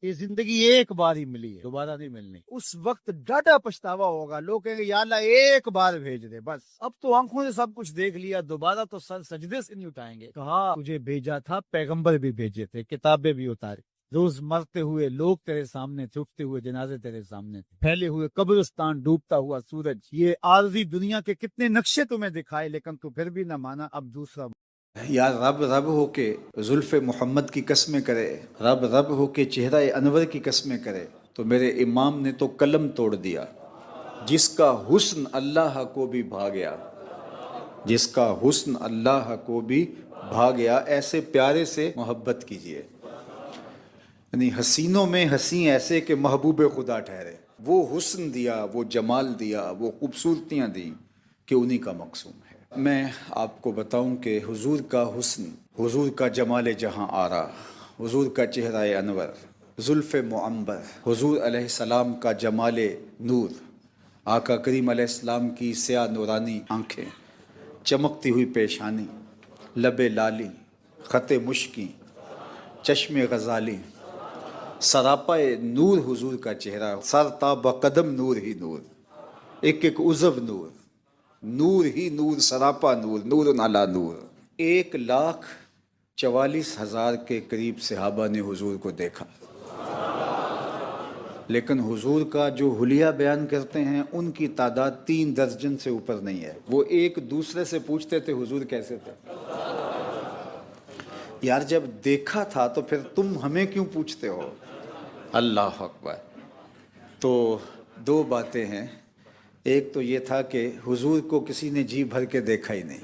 یہ زندگی ایک بار ہی ملی ہے، دوبارہ نہیں ملنی. اس وقت ڈاٹا پچھتاوا ہوگا، لوگ کہیں گے یا اللہ ایک بار بھیج دے بس. اب تو آنکھوں سے سب کچھ دیکھ لیا، دوبارہ تو سر سجدے سے نہیں اٹھائیں گے. کہا تجھے بھیجا تھا، پیغمبر بھی بھیجے تھے، کتابیں بھی اتاری. روز مرتے ہوئے لوگ تیرے سامنے تھے، اٹھتے ہوئے جنازے تیرے سامنے تھے، پھیلے ہوئے قبرستان، ڈوبتا ہوا سورج. یہ عارضی دنیا کے کتنے نقشے تمہیں دکھائے، لیکن تو پھر بھی نہ مانا. اب دوسرا یا رب رب ہو کے زلف محمد کی قسمیں کرے، رب رب ہو کے چہرہ انور کی قسمیں کرے، تو میرے امام نے تو قلم توڑ دیا. جس کا حسن اللہ کو بھی بھا گیا، جس کا حسن اللہ کو بھی بھا گیا، ایسے پیارے سے محبت کیجئے. یعنی حسینوں میں حسین ایسے کہ محبوب خدا ٹھہرے. وہ حسن دیا، وہ جمال دیا، وہ خوبصورتیاں دیں کہ انہی کا مقصود ہے. میں آپ کو بتاؤں کہ حضور کا حسن، حضور کا جمال جہاں آرا، حضور کا چہرہ انور، زلف معنبر، حضور علیہ السلام کا جمال نور، آقا کریم علیہ السلام کی سیاہ نورانی آنکھیں، چمکتی ہوئی پیشانی، لب لالی، خط مشکی، چشم غزالی، سراپا نور حضور کا چہرہ، سر تا بقدم نور ہی نور، ایک ایک عضو نور، نور ہی نور، سراپا نور، نور علی نور. 1,44,000 کے قریب صحابہ نے حضور کو دیکھا، لیکن حضور کا جو حلیہ بیان کرتے ہیں ان کی تعداد 3 درجن سے اوپر نہیں ہے. وہ ایک دوسرے سے پوچھتے تھے حضور کیسے تھے. یار جب دیکھا تھا تو پھر تم ہمیں کیوں پوچھتے ہو. اللہ اکبر. تو 2 باتیں ہیں. ایک تو یہ تھا کہ حضور کو کسی نے جی بھر کے دیکھا ہی نہیں،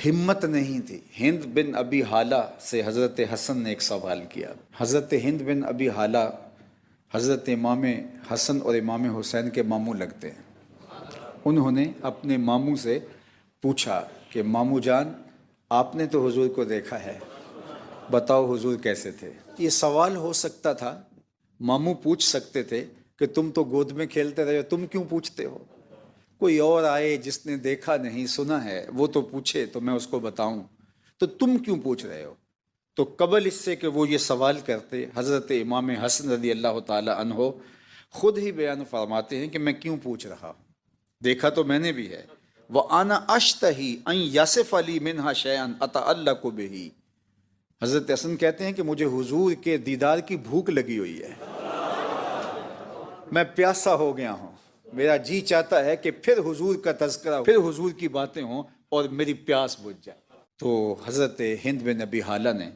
ہمت نہیں تھی. ہند بن ابی حالہ سے حضرت حسن نے ایک سوال کیا. حضرت ہند بن ابی حالہ حضرت امام حسن اور امام حسین کے ماموں لگتے ہیں. انہوں نے اپنے ماموں سے پوچھا کہ ماموں جان آپ نے تو حضور کو دیکھا ہے، بتاؤ حضور کیسے تھے. یہ سوال ہو سکتا تھا، ماموں پوچھ سکتے تھے کہ تم تو گود میں کھیلتے رہے ہو، تم کیوں پوچھتے ہو. کوئی اور آئے جس نے دیکھا نہیں سنا ہے وہ تو پوچھے تو میں اس کو بتاؤں، تو تم کیوں پوچھ رہے ہو. تو قبل اس سے کہ وہ یہ سوال کرتے، حضرت امام حسن رضی اللہ تعالی عنہ خود ہی بیان فرماتے ہیں کہ میں کیوں پوچھ رہا ہوں، دیکھا تو میں نے بھی ہے. وَأَنَا أَشْتَهِي أَن يَصِفَ لِي مِنْهَا شَيْئًا أَتَعَلَّقُ بِهِ. حضرت حسن کہتے ہیں کہ مجھے حضور کے دیدار کی بھوک لگی ہوئی ہے، میں پیاسا ہو گیا ہوں، میرا جی چاہتا ہے کہ پھر حضور کا تذکرہ، پھر حضور کی باتیں ہوں اور میری پیاس بجھ جائے. تو حضرت ہند بن ابی حالہ نے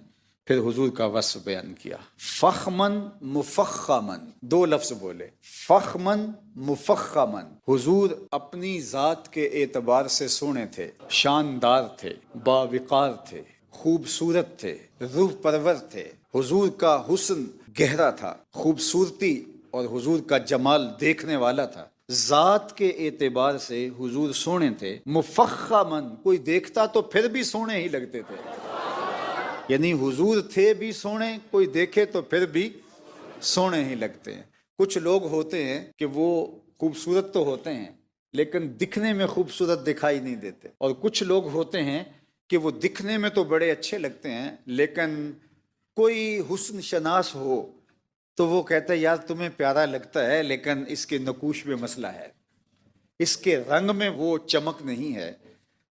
پھر حضور کا وصف بیان کیا. فخمن مفخمن، 2 لفظ بولے، فخمن مفخمن. حضور اپنی ذات کے اعتبار سے سونے تھے، شاندار تھے، باوقار تھے، خوبصورت تھے، روح پرور تھے. حضور کا حسن گہرا تھا، خوبصورتی اور حضور کا جمال دیکھنے والا تھا. ذات کے اعتبار سے حضور سونے تھے. مفخمن، کوئی دیکھتا تو پھر بھی سونے ہی لگتے تھے. یعنی حضور تھے بھی سونے، کوئی دیکھے تو پھر بھی سونے ہی لگتے ہیں. کچھ لوگ ہوتے ہیں کہ وہ خوبصورت تو ہوتے ہیں لیکن دکھنے میں خوبصورت دکھائی نہیں دیتے، اور کچھ لوگ ہوتے ہیں کہ وہ دکھنے میں تو بڑے اچھے لگتے ہیں لیکن کوئی حسن شناس ہو تو وہ کہتا ہے یار تمہیں پیارا لگتا ہے لیکن اس کے نقوش میں مسئلہ ہے، اس کے رنگ میں وہ چمک نہیں ہے.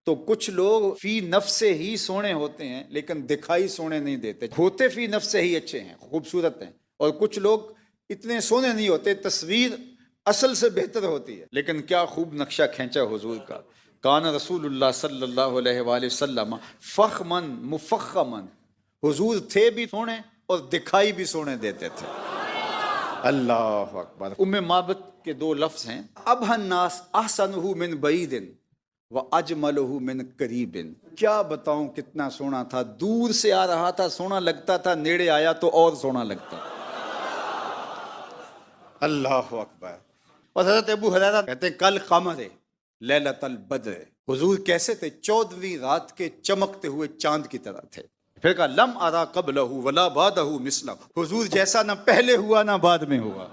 تو کچھ لوگ فی نفس سے ہی سونے ہوتے ہیں لیکن دکھائی سونے نہیں دیتے، ہوتے فی نفس سے ہی اچھے ہیں، خوبصورت ہیں. اور کچھ لوگ اتنے سونے نہیں ہوتے، تصویر اصل سے بہتر ہوتی ہے لیکن کیا خوب نقشہ کھینچا حضور کا. کان رسول اللہ صلی اللہ علیہ وآلہ وسلم فخمن مفخمن. حضور تھے بھی سونے اور دکھائی بھی سونے دیتے تھے. اللہ اکبر. ام معبد کے 2 لفظ ہیں، ابہ الناس احسنہ من بعید وَأَجْمَلُهُ مِنْ قَرِيبٍ. کیا بتاؤں کتنا سونا تھا، دور سے آ رہا تھا سونا لگتا تھا، نیڑے آیا تو اور سونا لگتا. اللہ اکبر. اور حضرت ابو ہریرہ کہتے ہیں کل قمر لیلۃ البدر. حضور کیسے تھے؟ 14ویں رات کے چمکتے ہوئے چاند کی طرح تھے. پھر کہا لم ارا قبلہ ولا بعدہ مثلہ. حضور جیسا نہ پہلے ہوا نہ بعد میں ہوا.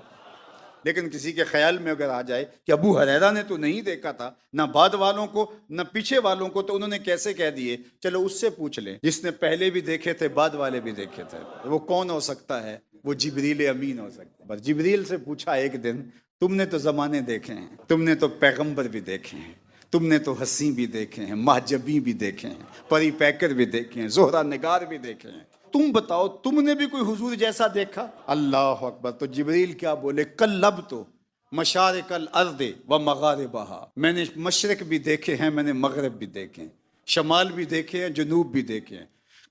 لیکن کسی کے خیال میں اگر آ جائے کہ ابو ہریرہ نے تو نہیں دیکھا تھا، نہ بعد والوں کو نہ پیچھے والوں کو، تو انہوں نے کیسے کہہ دیے؟ چلو اس سے پوچھ لیں جس نے پہلے بھی دیکھے تھے بعد والے بھی دیکھے تھے، وہ کون ہو سکتا ہے؟ وہ جبریل امین ہو سکتا ہے. بس جبریل سے پوچھا ایک دن, تم نے تو زمانے دیکھے ہیں, تم نے تو پیغمبر بھی دیکھے ہیں, تم نے تو حسین بھی دیکھے ہیں, مہجبی بھی دیکھے ہیں, پری پیکر بھی دیکھے ہیں, زہرہ نگار بھی دیکھے ہیں, تم بتاؤ تم نے بھی کوئی حضور جیسا دیکھا؟ اللہ اکبر. تو جبریل کیا بولے, کلب تو مشارق الارض و مغاربہا, میں نے مشرق بھی دیکھے ہیں, میں نے مغرب بھی دیکھے ہیں, شمال بھی دیکھے ہیں, جنوب بھی دیکھے ہیں,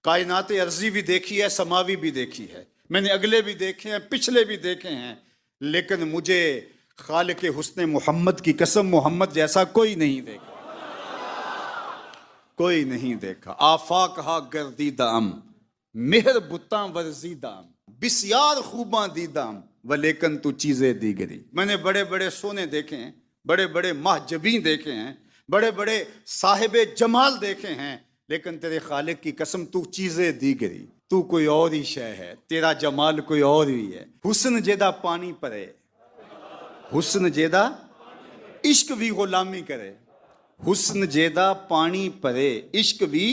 کائنات ارضی بھی دیکھی ہے, سماوی بھی دیکھی ہے, میں نے اگلے بھی دیکھے ہیں, پچھلے بھی دیکھے ہیں, لیکن مجھے خالق حسن محمد کی قسم محمد جیسا کوئی نہیں دیکھا, کوئی نہیں دیکھا. آفاق ہا گردیدام مہر بتاں ورزیدام بسیار خوباں دیدام ولیکن تو چیزیں دیگری. میں نے بڑے بڑے سونے دیکھے ہیں, بڑے بڑے مہجبین دیکھے ہیں, بڑے بڑے صاحب جمال دیکھے ہیں, لیکن تیرے خالق کی قسم تو چیزیں دیگری, تو کوئی اور ہی شے ہے, تیرا جمال کوئی اور ہی ہے. حسن جیدہ پانی پرے, حسن جیدہ عشق بھی غلامی کرے, حسن جیدہ پانی پرے عشق بھی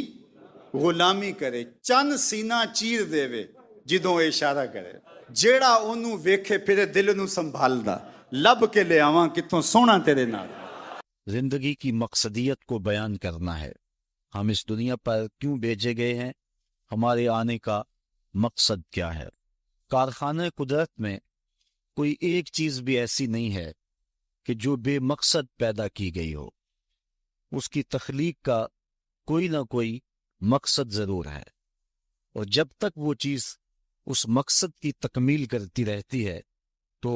غلامی کرے, چند سینہ چیر دے وے جدوں اشارہ کرے, جیڑا اونوں ویکھے پھرے دل نو سنبھالدا, لب کے لے آواں کتھوں سونا تیرے نال. زندگی کی مقصدیت کو بیان کرنا ہے. ہم اس دنیا پر کیوں بھیجے گئے ہیں, ہمارے آنے کا مقصد کیا ہے. کارخانہ قدرت میں کوئی ایک چیز بھی ایسی نہیں ہے کہ جو بے مقصد پیدا کی گئی ہو. اس کی تخلیق کا کوئی نہ کوئی مقصد ضرور ہے, اور جب تک وہ چیز اس مقصد کی تکمیل کرتی رہتی ہے تو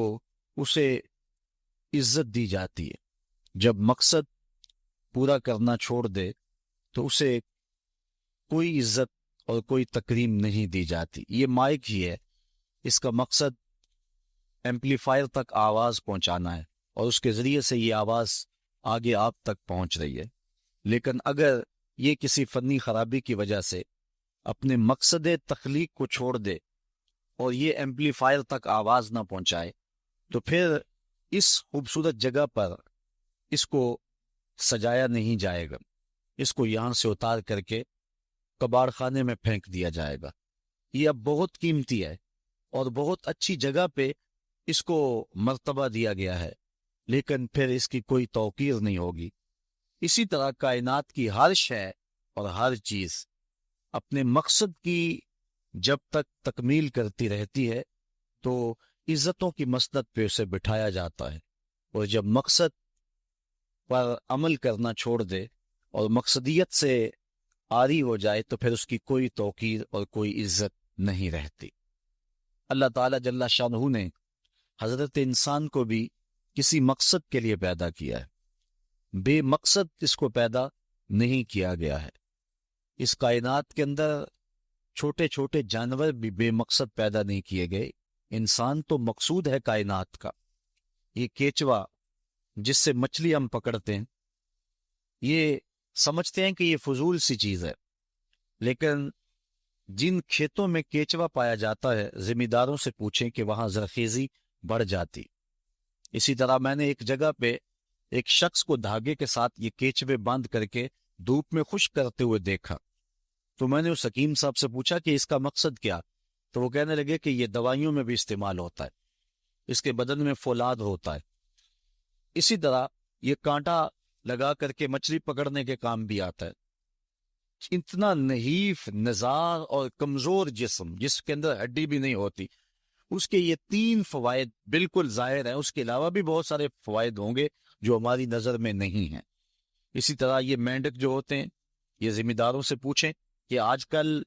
اسے عزت دی جاتی ہے. جب مقصد پورا کرنا چھوڑ دے تو اسے کوئی عزت اور کوئی تکریم نہیں دی جاتی. یہ مائک ہی ہے, اس کا مقصد ایمپلیفائر تک آواز پہنچانا ہے, اور اس کے ذریعے سے یہ آواز آگے آپ تک پہنچ رہی ہے. لیکن اگر یہ کسی فنی خرابی کی وجہ سے اپنے مقصد تخلیق کو چھوڑ دے اور یہ ایمپلیفائر تک آواز نہ پہنچائے تو پھر اس خوبصورت جگہ پر اس کو سجایا نہیں جائے گا, اس کو یہاں سے اتار کر کے کباڑ خانے میں پھینک دیا جائے گا. یہ اب بہت قیمتی ہے اور بہت اچھی جگہ پہ اس کو مرتبہ دیا گیا ہے, لیکن پھر اس کی کوئی توقیر نہیں ہوگی. اسی طرح کائنات کی ہر شے اور ہر چیز اپنے مقصد کی جب تک تکمیل کرتی رہتی ہے تو عزتوں کی مسند پہ اسے بٹھایا جاتا ہے, اور جب مقصد پر عمل کرنا چھوڑ دے اور مقصدیت سے عاری ہو جائے تو پھر اس کی کوئی توقیر اور کوئی عزت نہیں رہتی. اللہ تعالیٰ جل شانہ نے حضرت انسان کو بھی کسی مقصد کے لیے پیدا کیا ہے, بے مقصد اس کو پیدا نہیں کیا گیا ہے. اس کائنات کے اندر چھوٹے چھوٹے جانور بھی بے مقصد پیدا نہیں کیے گئے, انسان تو مقصود ہے کائنات کا. یہ کیچوا جس سے مچھلی ہم پکڑتے ہیں, یہ سمجھتے ہیں کہ یہ فضول سی چیز ہے, لیکن جن کھیتوں میں کیچوا پایا جاتا ہے ذمہ داروں سے پوچھیں کہ وہاں زرخیزی بڑھ جاتی. اسی طرح میں نے ایک جگہ پہ ایک شخص کو دھاگے کے ساتھ یہ کیچوے باندھ کر کے دھوپ میں خشک کرتے ہوئے دیکھا. تو میں نے اس حکیم صاحب سے پوچھا کہ اس کا مقصد کیا, تو وہ کہنے لگے کہ یہ دوائیوں میں بھی استعمال ہوتا ہے, اس کے بدن میں فولاد ہوتا ہے. اسی طرح یہ کانٹا لگا کر کے مچھلی پکڑنے کے کام بھی آتا ہے. اتنا نحیف نزار اور کمزور جسم جس کے اندر ہڈی بھی نہیں ہوتی, اس کے یہ 3 فوائد بالکل ظاہر ہیں. اس کے علاوہ بھی بہت سارے فوائد ہوں گے جو ہماری نظر میں نہیں ہیں. اسی طرح یہ مینڈک جو ہوتے ہیں, یہ ذمہ داروں سے پوچھیں کہ آج کل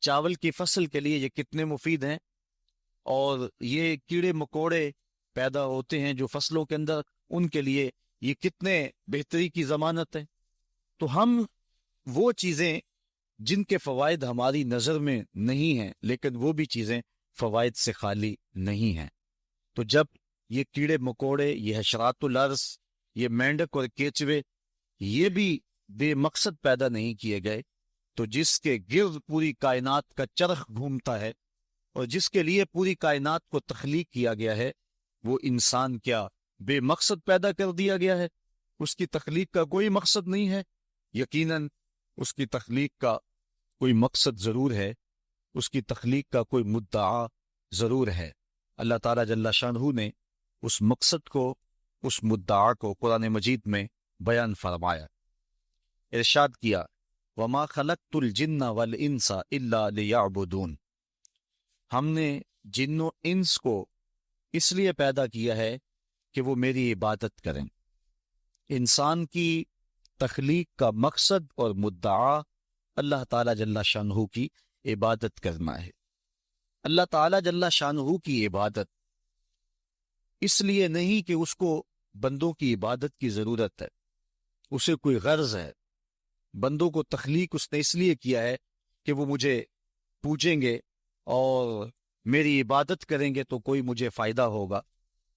چاول کی فصل کے لیے یہ کتنے مفید ہیں, اور یہ کیڑے مکوڑے پیدا ہوتے ہیں جو فصلوں کے اندر, ان کے لیے یہ کتنے بہتری کی ضمانت ہے. تو ہم وہ چیزیں جن کے فوائد ہماری نظر میں نہیں ہیں, لیکن وہ بھی چیزیں فوائد سے خالی نہیں ہیں. تو جب یہ کیڑے مکوڑے, یہ حشرات الارض, یہ مینڈک اور کیچوے, یہ بھی بے مقصد پیدا نہیں کیے گئے, تو جس کے گرد پوری کائنات کا چرخ گھومتا ہے اور جس کے لیے پوری کائنات کو تخلیق کیا گیا ہے, وہ انسان کیا بے مقصد پیدا کر دیا گیا ہے؟ اس کی تخلیق کا کوئی مقصد نہیں ہے. یقیناً اس کی تخلیق کا کوئی مقصد ضرور ہے, اس کی تخلیق کا کوئی مدعا ضرور ہے۔ اللہ تعالیٰ جل شانہ نے اس مقصد کو، اس مدعا کو قرآن مجید میں بیان فرمایا، ارشاد کیا وما خلقت الجن والانس الا لیعبدون، ہم نے جن و انس کو اس لیے پیدا کیا ہے کہ وہ میری عبادت کریں۔ انسان کی تخلیق کا مقصد اور مدعا اللہ تعالیٰ جل شانہ کی عبادت کرنا ہے۔ اللہ تعالیٰ جل شانہ کی عبادت اس لیے نہیں کہ اس کو بندوں کی عبادت کی ضرورت ہے، اسے کوئی غرض ہے۔ بندوں کو تخلیق اس نے اس لیے کیا ہے کہ وہ مجھے پوجیں گے اور میری عبادت کریں گے تو کوئی مجھے فائدہ ہوگا۔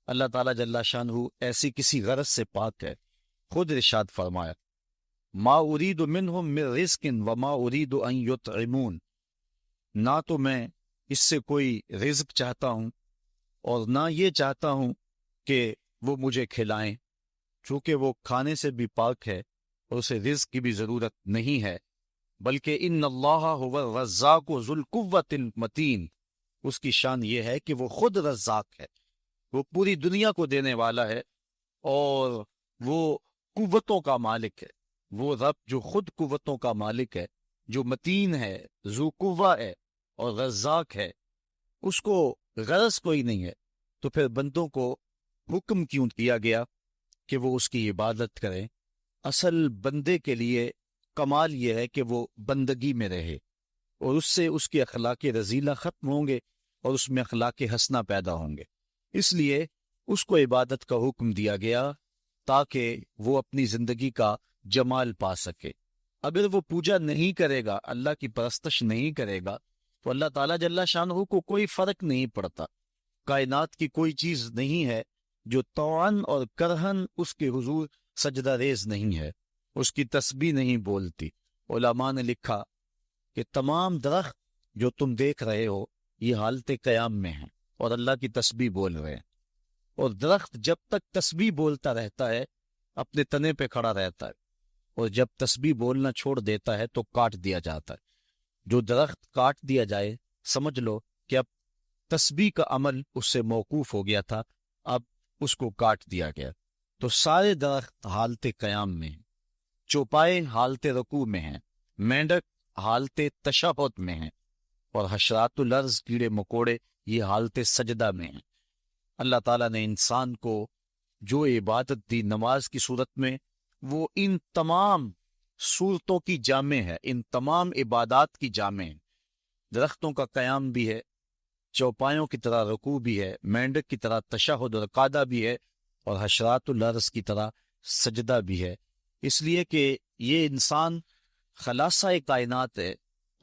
اللہ تعالیٰ جل شانہ ایسی کسی غرض سے پاک ہے۔ خود ارشاد فرمایا ما ارید منہم من رزق وما ارید ان یطعمون، نہ تو میں اس سے کوئی رزق چاہتا ہوں اور نہ یہ چاہتا ہوں کہ وہ مجھے کھلائیں، چونکہ وہ کھانے سے بھی پاک ہے اور اسے رزق کی بھی ضرورت نہیں ہے، بلکہ ان اللہ هو الرزاق ذو القوۃ المتین، اس کی شان یہ ہے کہ وہ خود رزاق ہے، وہ پوری دنیا کو دینے والا ہے اور وہ قوتوں کا مالک ہے۔ وہ رب جو خود قوتوں کا مالک ہے، جو متین ہے، ذو قوہ ہے اور رزاق ہے، اس کو غرض کوئی نہیں ہے، تو پھر بندوں کو حکم کیوں کیا گیا کہ وہ اس کی عبادت کریں؟ اصل بندے کے لیے کمال یہ ہے کہ وہ بندگی میں رہے اور اس سے اس کے اخلاق رذیلہ ختم ہوں گے اور اس میں اخلاق حسنہ پیدا ہوں گے۔ اس لیے اس کو عبادت کا حکم دیا گیا تاکہ وہ اپنی زندگی کا جمال پا سکے۔ اگر وہ پوجا نہیں کرے گا، اللہ کی پرستش نہیں کرے گا، تو اللہ تعالیٰ جل شانہ کو کوئی فرق نہیں پڑتا۔ کائنات کی کوئی چیز نہیں ہے جو طوعاً اور کرہن اس کے حضور سجدہ ریز نہیں ہے، اس کی تسبیح نہیں بولتی۔ علماء نے لکھا کہ تمام درخت جو تم دیکھ رہے ہو یہ حالت قیام میں ہیں اور اللہ کی تسبیح بول رہے ہیں، اور درخت جب تک تسبیح بولتا رہتا ہے اپنے تنے پہ کھڑا رہتا ہے، اور جب تسبیح بولنا چھوڑ دیتا ہے تو کاٹ دیا جاتا ہے۔ جو درخت کاٹ دیا جائے سمجھ لو کہ اب تسبیح کا عمل اس سے موقوف ہو گیا تھا، اب اس کو کاٹ دیا گیا۔ تو سارے درخت حالت قیام میں ہیں، چوپائے حالت رکوع میں ہیں، مینڈک حالت تشہد میں ہیں، اور حشرات الارض کیڑے مکوڑے یہ حالت سجدہ میں ہیں۔ اللہ تعالیٰ نے انسان کو جو عبادت دی نماز کی صورت میں، وہ ان تمام صورتوں کی جامع ہے، ان تمام عبادات کی جامع ہے۔ درختوں کا قیام بھی ہے، چوپایوں کی طرح رکوع بھی ہے، مینڈک کی طرح تشہد اور قعدہ بھی ہے، اور حشرات الارض کی طرح سجدہ بھی ہے۔ اس لیے کہ یہ انسان خلاصہ کائنات ہے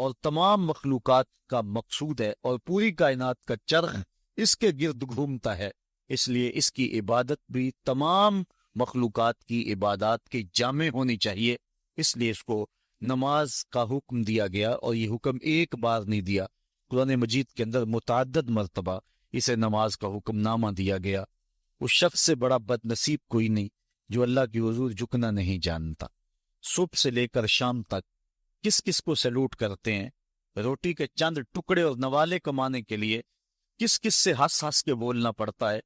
اور تمام مخلوقات کا مقصود ہے، اور پوری کائنات کا چرخ اس کے گرد گھومتا ہے، اس لیے اس کی عبادت بھی تمام مخلوقات کی عبادات کے جامع ہونی چاہیے۔ اس لیے اس کو نماز کا حکم دیا گیا، اور یہ حکم ایک بار نہیں دیا، قرآن مجید کے اندر متعدد مرتبہ اسے نماز کا حکم نامہ دیا گیا۔ اس شخص سے بڑا بد نصیب کوئی نہیں جو اللہ کی حضور جھکنا نہیں جانتا۔ صبح سے لے کر شام تک کس کس کو سیلوٹ کرتے ہیں، روٹی کے چند ٹکڑے اور نوالے کمانے کے لیے کس کس سے ہنس ہنس کے بولنا پڑتا ہے،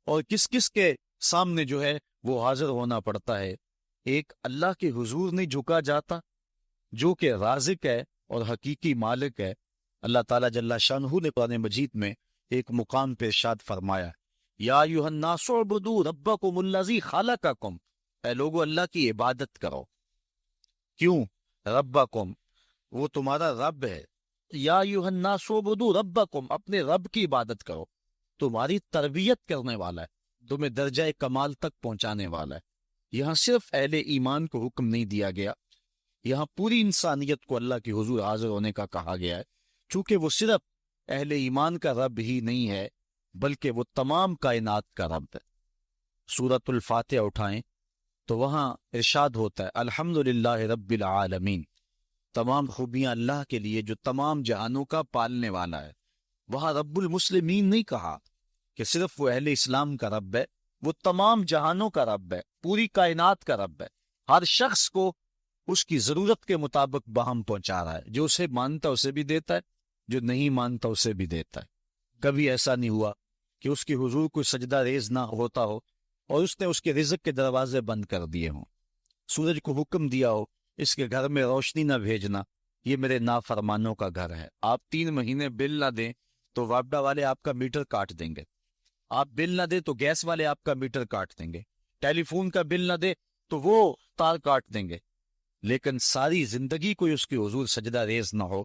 اور کس کس کے سامنے جو ہے وہ حاضر ہونا پڑتا ہے۔ ایک اللہ کے حضور نہیں جھکا جاتا جو کہ رازق ہے اور حقیقی مالک ہے۔ اللہ تعالیٰ جل شانہ نے قرآن مجید میں ایک مقام پہ ارشاد فرمایا یا ایھا الناس اعبدوا ربکم الذی خلقکم، اے لوگو اللہ کی عبادت کرو۔ کیوں؟ ربکم، وہ تمہارا رب ہے۔ یا ایھا الناس اعبدوا ربکم، اپنے رب کی عبادت کرو، تمہاری تربیت کرنے والا ہے، تمہیں درجہ کمال تک پہنچانے والا ہے۔ یہاں صرف اہل ایمان کو حکم نہیں دیا گیا، یہاں پوری انسانیت کو اللہ کے حضور حاضر ہونے کا کہا گیا ہے، چونکہ وہ صرف اہل ایمان کا رب ہی نہیں ہے بلکہ وہ تمام کائنات کا رب ہے۔ سورۃ الفاتحہ اٹھائیں تو وہاں ارشاد ہوتا ہے الحمدللہ رب العالمین، تمام خوبیاں اللہ کے لیے جو تمام جہانوں کا پالنے والا ہے۔ وہاں رب المسلمین نہیں کہا کہ صرف وہ اہل اسلام کا رب ہے، وہ تمام جہانوں کا رب ہے، پوری کائنات کا رب ہے، ہر شخص کو اس کی ضرورت کے مطابق باہم پہنچا رہا ہے، جو اسے مانتا اسے بھی دیتا ہے، جو نہیں مانتا اسے بھی دیتا ہے۔ کبھی ایسا نہیں ہوا کہ اس کی حضور کوئی سجدہ ریز نہ ہوتا ہو اور اس نے اس کے رزق کے دروازے بند کر دیے ہوں، سورج کو حکم دیا ہو اس کے گھر میں روشنی نہ بھیجنا، یہ میرے نافرمانوں کا گھر ہے۔ آپ 3 مہینے بل نہ دیں تو وابڈا والے آپ کا میٹر کاٹ دیں گے، آپ بل نہ دیں تو گیس والے آپ کا میٹر کاٹ دیں گے، ٹیلی فون کا بل نہ دے تو وہ تار کاٹ دیں گے، لیکن ساری زندگی کوئی اس کی حضور سجدہ ریز نہ ہو،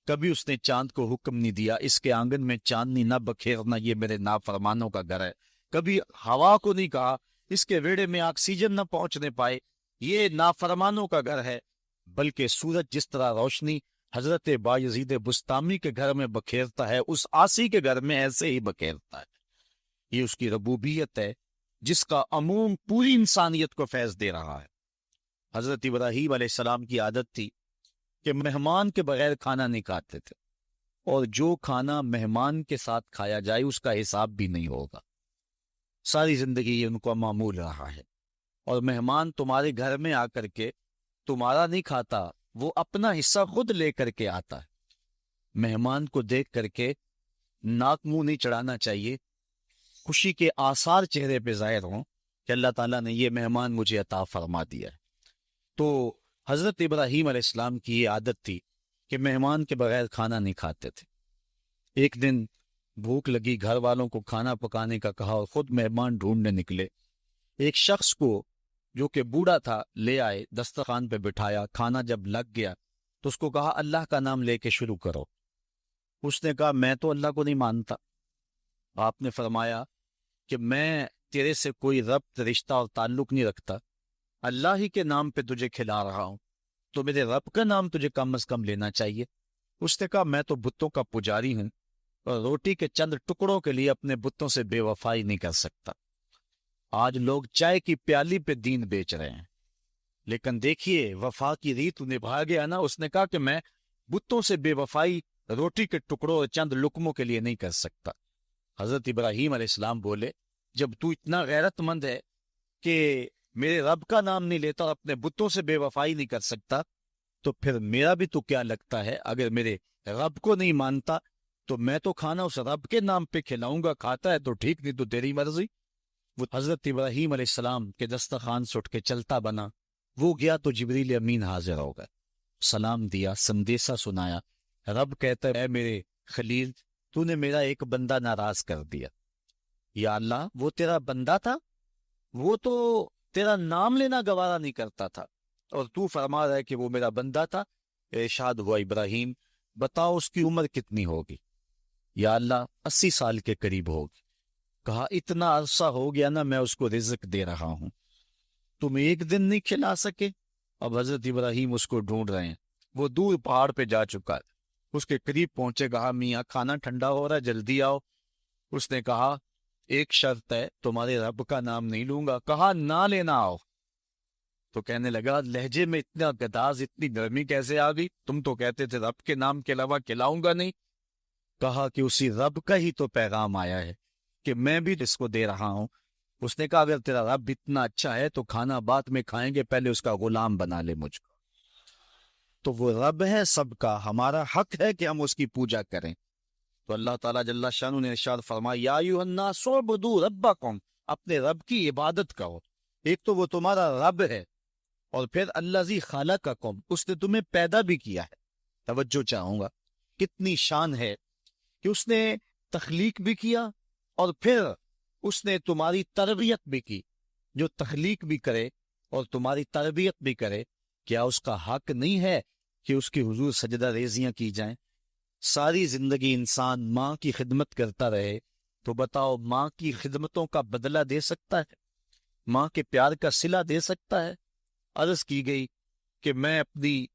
کبھی اس نے چاند کو حکم نہیں دیا اس کے آنگن میں چاندنی نہ بکھیرنا، یہ میرے نافرمانوں کا گھر ہے، کبھی ہوا کو نہیں کہا اس کے ویڑے میں آکسیجن نہ پہنچنے پائے، یہ نافرمانوں کا گھر ہے، بلکہ سورج جس طرح روشنی حضرت بایزید بستامی کے گھر میں بکھیرتا ہے اس آسی کے گھر میں ایسے ہی بکھیرتا ہے۔ یہ اس کی ربوبیت ہے جس کا عموم پوری انسانیت کو فیض دے رہا ہے۔ حضرت ابراہیم علیہ السلام کی عادت تھی کہ مہمان کے بغیر کھانا نہیں کھاتے تھے، اور جو کھانا مہمان کے ساتھ کھایا جائے اس کا حساب بھی نہیں ہوگا، ساری زندگی یہ ان کو معمول رہا ہے۔ اور مہمان تمہارے گھر میں آ کر کے تمہارا نہیں کھاتا، وہ اپنا حصہ خود لے کر کے آتا ہے۔ مہمان کو دیکھ کر کے ناک منہ نہیں چڑھانا چاہیے، خوشی کے آثار چہرے پہ ظاہر ہوں کہ اللہ تعالیٰ نے یہ مہمان مجھے عطا فرما دیا ہے۔ تو حضرت ابراہیم علیہ السلام کی یہ عادت تھی کہ مہمان کے بغیر کھانا نہیں کھاتے تھے۔ ایک دن بھوک لگی، گھر والوں کو کھانا پکانے کا کہا اور خود مہمان ڈھونڈنے نکلے۔ ایک شخص کو جو کہ بوڑھا تھا لے آئے، دسترخوان پہ بٹھایا، کھانا جب لگ گیا تو اس کو کہا اللہ کا نام لے کے شروع کرو۔ اس نے کہا میں تو اللہ کو نہیں مانتا۔ آپ نے فرمایا کہ میں تیرے سے کوئی ربط، رشتہ اور تعلق نہیں رکھتا، اللہ ہی کے نام پہ تجھے کھلا رہا ہوں، تو میرے رب کا نام تجھے کم از کم لینا چاہیے۔ اس نے کہا میں تو بتوں کا پجاری ہوں اور روٹی کے چند ٹکڑوں کے لیے اپنے بتوں سے بے وفائی نہیں کر سکتا۔ آج لوگ چائے کی پیالی پہ دین بیچ رہے ہیں، لیکن دیکھیے وفا کی ریت نبھا گیا نا۔ اس نے کہا کہ میں بتوں سے بے وفائی روٹی کے ٹکڑوں اور چند لقموں کے لیے نہیں کر سکتا۔ حضرت ابراہیم علیہ السلام بولے جب تو اتنا غیرت مند ہے کہ میرے رب کا نام نہیں لیتا اور اپنے بتوں سے بے وفائی نہیں کر سکتا، تو پھر میرا بھی تو کیا لگتا ہے، اگر میرے رب کو نہیں مانتا تو میں تو کھانا اس رب کے نام پہ کھلاؤں گا، کھاتا ہے تو ٹھیک، نہیں تو تیری مرضی۔ وہ حضرت ابراہیم علیہ السلام کے دسترخوان سے اٹھ کے چلتا بنا، وہ گیا تو جبریل امین حاضر ہو گئے، سلام دیا، سندیسہ سنایا۔ رب کہتا ہے اے میرے خلیل، تو نے میرا ایک بندہ ناراض کر دیا۔ یا اللہ، وہ تیرا بندہ تھا، وہ تو تیرا نام لینا گوارا نہیں کرتا تھا، اور تو فرما رہا ہے کہ وہ میرا بندہ تھا۔ ارشاد ہوا ابراہیم بتاؤ اس کی عمر کتنی ہوگی؟ یا اللہ 80 سال کے قریب ہوگی۔ کہا اتنا عرصہ ہو گیا نا میں اس کو رزق دے رہا ہوں، تم ایک دن نہیں کھلا سکے؟ اب حضرت ابراہیم اس کو ڈھونڈ رہے ہیں، وہ دور پہاڑ پہ جا چکا ہے، اس کے قریب پہنچے، کہا میاں کھانا ٹھنڈا ہو رہا ہے جلدی آؤ۔ اس نے کہا ایک شرط ہے، تمہارے رب کا نام نہیں لوں گا۔ کہا نہ لینا آؤ۔ تو کہنے لگا لہجے میں اتنا گداز، اتنی نرمی کیسے آ گئی؟ تم تو کہتے تھے رب کے نام کے علاوہ کھلاؤں گا نہیں۔ کہا کہ اسی رب کا ہی تو پیغام آیا ہے کہ میں بھی اس کو دے رہا ہوں۔ اس نے کہا اگر تیرا رب اتنا اچھا ہے تو کھانا بعد میں کھائیں گے، پہلے اس کا غلام بنا لے مجھ کو۔ تو وہ رب ہے سب کا، ہمارا حق ہے کہ ہم اس کی پوجا کریں۔ تو اللہ تعالیٰ جل شانہ نے ارشاد فرمایا یا ایھا الناس اعبدوا ربکم، اپنے رب کی عبادت کرو۔ ایک تو وہ تمہارا رب ہے، اور پھر الذی خلقکم، اس نے تمہیں پیدا بھی کیا ہے۔ توجہ چاہوں گا، کتنی شان ہے کہ اس نے تخلیق بھی کیا اور پھر اس نے تمہاری تربیت بھی کی۔ جو تخلیق بھی کرے اور تمہاری تربیت بھی کرے، کیا اس کا حق نہیں ہے کہ اس کی حضور سجدہ ریزیاں کی جائیں؟ ساری زندگی انسان ماں کی خدمت کرتا رہے تو بتاؤ ماں کی خدمتوں کا بدلہ دے سکتا ہے؟ ماں کے پیار کا صلہ دے سکتا ہے؟ عرض کی گئی کہ میں اپنی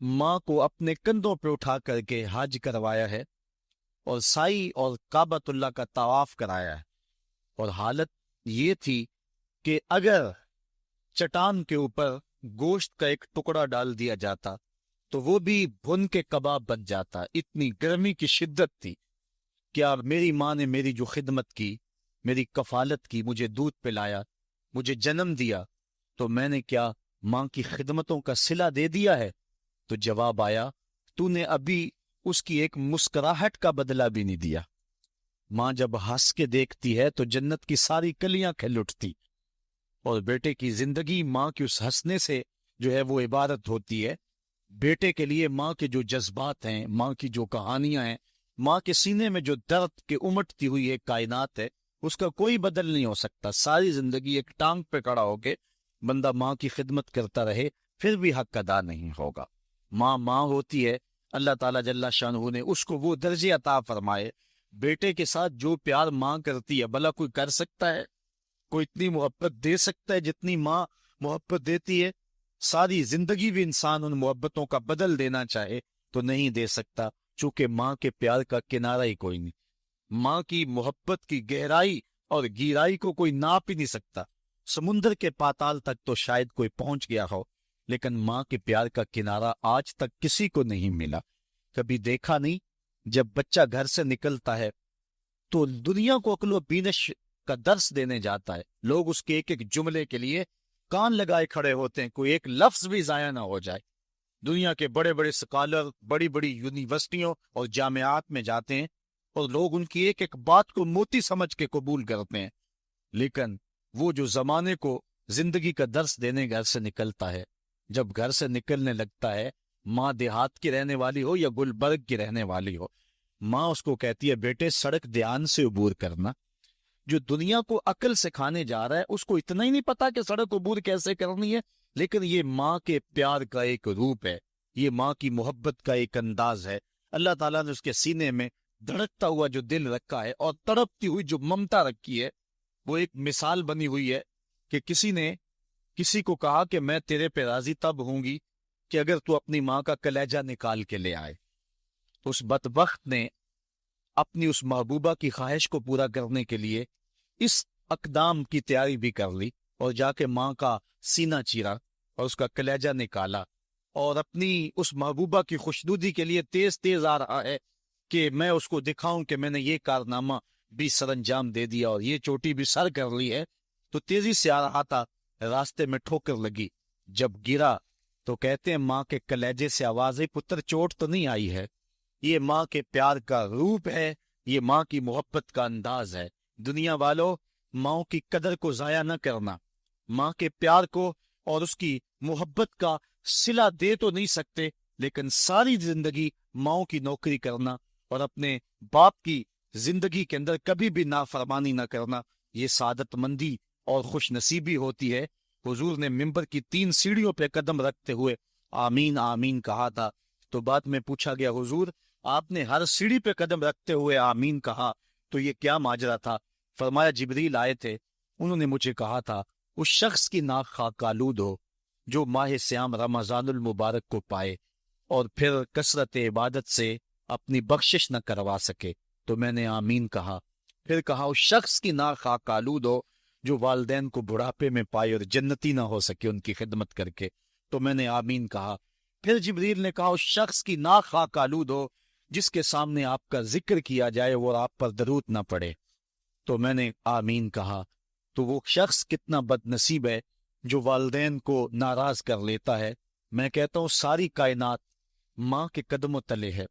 ماں کو اپنے کندھوں پہ اٹھا کر کے حج کروایا ہے اور سائی اور کعبۃ اللہ کا طواف کرایا ہے، اور حالت یہ تھی کہ اگر چٹان کے اوپر گوشت کا ایک ٹکڑا ڈال دیا جاتا تو وہ بھی بھن کے کباب بن جاتا، اتنی گرمی کی شدت تھی۔ کیا میری ماں نے میری جو خدمت کی، میری کفالت کی، مجھے دودھ پلایا، مجھے جنم دیا، تو میں نے کیا ماں کی خدمتوں کا صلہ دے دیا ہے؟ تو جواب آیا تو نے ابھی اس کی ایک مسکراہٹ کا بدلہ بھی نہیں دیا۔ ماں جب ہنس کے دیکھتی ہے تو جنت کی ساری کلیاں کھل اٹھتی، اور بیٹے کی زندگی ماں کے اس ہنسنے سے جو ہے وہ عبادت ہوتی ہے۔ بیٹے کے لیے ماں کے جو جذبات ہیں، ماں کی جو کہانیاں ہیں، ماں کے سینے میں جو درد کے امٹتی ہوئی ایک کائنات ہے، اس کا کوئی بدل نہیں ہو سکتا۔ ساری زندگی ایک ٹانگ پہ کھڑا ہو کے بندہ ماں کی خدمت کرتا رہے، پھر بھی حق ادا نہیں ہوگا۔ ماں ماں ہوتی ہے، اللہ تعالیٰ جل شانہ نے اس کو وہ درجے عطا فرمائے۔ بیٹے کے ساتھ جو پیار ماں کرتی ہے، بھلا کوئی کر سکتا ہے؟ کوئی اتنی محبت دے سکتا ہے جتنی ماں محبت دیتی ہے؟ ساری زندگی بھی انسان ان محبتوں کا بدل دینا چاہے تو نہیں دے سکتا، چونکہ ماں کے پیار کا کنارہ ہی کوئی نہیں۔ ماں کی محبت کی گہرائی اور گہرائی کو کوئی ناپ ہی نہیں سکتا۔ سمندر کے پاتال تک تو شاید کوئی پہنچ گیا ہو، لیکن ماں کے پیار کا کنارہ آج تک کسی کو نہیں ملا۔ کبھی دیکھا نہیں، جب بچہ گھر سے نکلتا ہے تو دنیا کو عقل و بینش کا درس دینے جاتا ہے، لوگ اس کے ایک ایک جملے کے لیے کان لگائے کھڑے ہوتے ہیں، کوئی ایک لفظ بھی ضائع نہ ہو جائے۔ دنیا کے بڑے بڑے سکالر بڑی بڑی یونیورسٹیوں اور جامعات میں جاتے ہیں اور لوگ ان کی ایک ایک بات کو موتی سمجھ کے قبول کرتے ہیں، لیکن وہ جو زمانے کو زندگی کا درس دینے گھر سے نکلتا ہے، جب گھر سے نکلنے لگتا ہے، ماں دیہات کی رہنے والی ہو یا گلبرگ کی رہنے والی ہو، ماں اس کو کہتی ہے بیٹے سڑک دھیان سے عبور کرنا۔ جو دنیا کو عقل سکھانے جا رہا ہے اس کو اتنا ہی نہیں پتا کہ سڑک عبور کیسے کرنی ہے، لیکن یہ ماں کے پیار کا ایک روپ ہے، یہ ماں کی محبت کا ایک انداز ہے۔ اللہ تعالیٰ نے اس کے سینے میں دھڑکتا ہوا جو دل رکھا ہے اور تڑپتی ہوئی جو ممتا رکھی ہے، وہ ایک مثال بنی ہوئی ہے کہ کسی نے کسی کو کہا کہ میں تیرے پہ راضی تب ہوں گی کہ اگر تو اپنی ماں کا کلیجہ نکال کے لے آئے۔ اس بدبخت نے اپنی اس محبوبہ کی خواہش کو پورا کرنے کے لیے اس اقدام کی تیاری بھی کر لی اور جا کے ماں کا سینہ چیرا اور اس کا کلیجہ نکالا، اور اپنی اس محبوبہ کی خوشنودی کے لیے تیز تیز آ رہا ہے کہ میں اس کو دکھاؤں کہ میں نے یہ کارنامہ بھی سر انجام دے دیا اور یہ چوٹی بھی سر کر لی ہے۔ تو تیزی سے آ رہا تھا، راستے میں ٹھوکر لگی، جب گرا تو کہتے ہیں ماں کے کلیجے سے آواز ہے پتر چوٹ تو نہیں آئی ہے۔ یہ ماں کے پیار کا روپ ہے، یہ ماں کی محبت کا انداز ہے۔ دنیا والوں، ماں کی قدر کو ضائع نہ کرنا، ماں کے پیار کو اور اس کی محبت کا صلہ دے تو نہیں سکتے، لیکن ساری زندگی ماں کی نوکری کرنا اور اپنے باپ کی زندگی کے اندر کبھی بھی نافرمانی نہ کرنا، یہ سعادت مندی اور خوش نصیبی ہوتی ہے۔ حضور نے منبر کی 3 سیڑھیوں پہ قدم رکھتے ہوئے آمین آمین کہا تھا، تو بعد میں پوچھا گیا حضور آپ نے ہر سیڑھی پہ قدم رکھتے ہوئے آمین کہا تو یہ کیا ماجرا تھا؟ فرمایا جبریل آئے تھے، انہوں نے مجھے کہا تھا اس شخص کی ناک خاک آلود ہو جو ماہ سیام رمضان المبارک کو پائے اور پھر کثرت عبادت سے اپنی بخشش نہ کروا سکے، تو میں نے آمین کہا۔ پھر کہا اس شخص کی ناک خاک آلود ہو جو والدین کو بڑھاپے میں پائے اور جنتی نہ ہو سکے ان کی خدمت کر کے، تو میں نے آمین کہا۔ پھر جبریل نے کہا اس شخص کی ناک خاک آلود ہو جس کے سامنے آپ کا ذکر کیا جائے اور آپ پر درود نہ پڑے، تو میں نے آمین کہا۔ تو وہ شخص کتنا بد نصیب ہے جو والدین کو ناراض کر لیتا ہے۔ میں کہتا ہوں ساری کائنات ماں کے قدموں تلے ہے،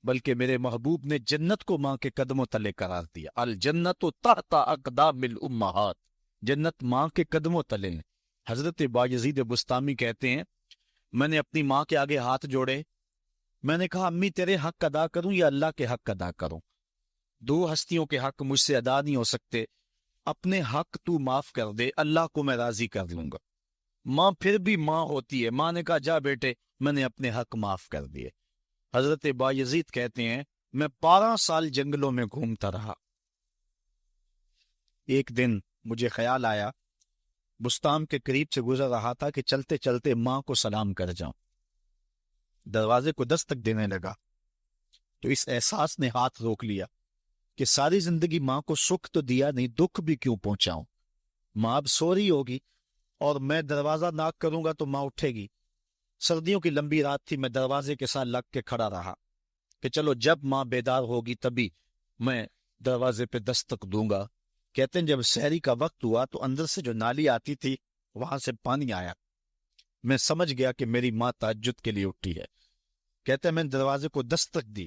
بلکہ میرے محبوب نے جنت کو ماں کے قدموں تلے قرار دیا۔ الجنت تحت اقدام الامہات، جنت ماں کے قدموں تلے ہیں۔ حضرت بایزید بستامی کہتے ہیں میں نے اپنی ماں کے آگے ہاتھ جوڑے، میں نے کہا امی تیرے حق ادا کروں یا اللہ کے حق ادا کروں؟ 2 ہستیوں کے حق مجھ سے ادا نہیں ہو سکتے، اپنے حق تو معاف کر دے، اللہ کو میں راضی کر لوں گا۔ ماں پھر بھی ماں ہوتی ہے، ماں نے کہا جا بیٹے میں نے اپنے حق معاف کر دیے۔ حضرت بایزید کہتے ہیں میں 12 سال جنگلوں میں گھومتا رہا، ایک دن مجھے خیال آیا بستان کے قریب سے گزر رہا تھا کہ چلتے چلتے ماں کو سلام کر جاؤں، دروازے کو دستک دینے لگا تو اس احساس نے ہاتھ روک لیا کہ ساری زندگی ماں کو سکھ تو دیا نہیں، دکھ بھی کیوں پہنچاؤں؟ ماں اب سو رہی ہوگی اور میں دروازہ ناک کروں گا تو ماں اٹھے گی۔ سردیوں کی لمبی رات تھی، میں دروازے کے ساتھ لگ کے کھڑا رہا کہ چلو جب ماں بیدار ہوگی تبھی میں دروازے پہ دستک دوں گا۔ کہتے ہیں جب سحری کا وقت ہوا تو اندر سے جو نالی آتی تھی وہاں سے پانی آیا، میں سمجھ گیا کہ میری ماں تہجد کے لیے اٹھی ہے۔ کہتے ہیں میں نے دروازے کو دستک دی